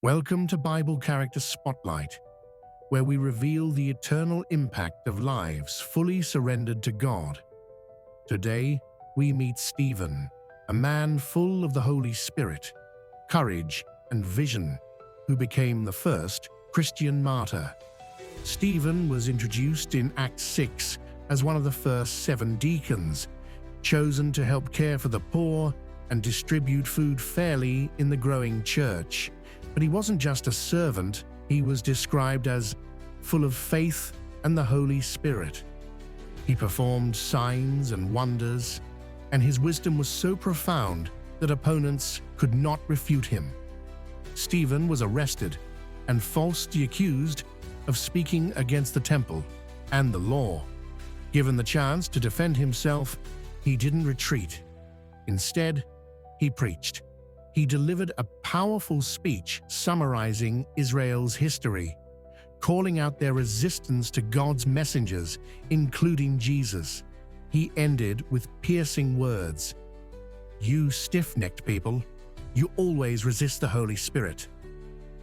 Welcome to Bible Character Spotlight, where we reveal the eternal impact of lives fully surrendered to God. Today, we meet Stephen, a man full of the Holy Spirit, courage, and vision, who became the first Christian martyr. Stephen was introduced in Acts 6 as one of the first 7 deacons, chosen to help care for the poor and distribute food fairly in the growing church. But he wasn't just a servant, he was described as full of faith and the Holy Spirit. He performed signs and wonders, and his wisdom was so profound that opponents could not refute him. Stephen was arrested and falsely accused of speaking against the temple and the law. Given the chance to defend himself, he didn't retreat. Instead, he preached. He delivered a powerful speech summarizing Israel's history, calling out their resistance to God's messengers, including Jesus. He ended with piercing words. "You stiff-necked people, you always resist the Holy Spirit."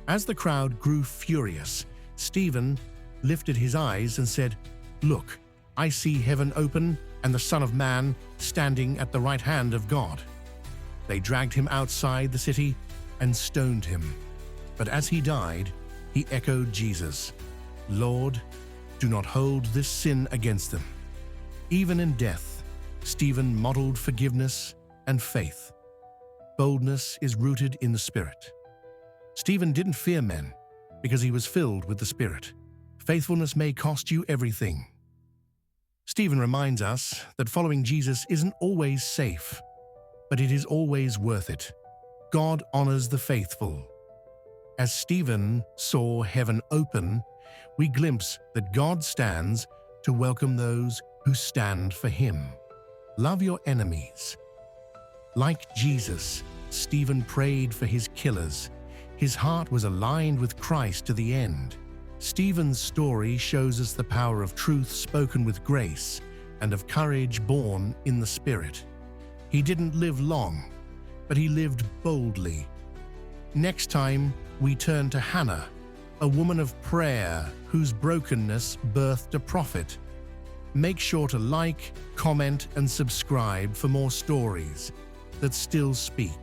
As the crowd grew furious, Stephen lifted his eyes and said, "Look, I see heaven open and the Son of Man standing at the right hand of God." They dragged him outside the city and stoned him. But as he died, he echoed Jesus, "Lord, do not hold this sin against them." Even in death, Stephen modeled forgiveness and faith. Boldness is rooted in the Spirit. Stephen didn't fear men because he was filled with the Spirit. Faithfulness may cost you everything. Stephen reminds us that following Jesus isn't always safe, but it is always worth it. God honors the faithful. As Stephen saw heaven open, we glimpse that God stands to welcome those who stand for him. Love your enemies. Like Jesus, Stephen prayed for his killers. His heart was aligned with Christ to the end. Stephen's story shows us the power of truth spoken with grace and of courage born in the Spirit. He didn't live long, but he lived boldly. Next time, we turn to Hannah, a woman of prayer whose brokenness birthed a prophet. Make sure to like, comment, and subscribe for more stories that still speak.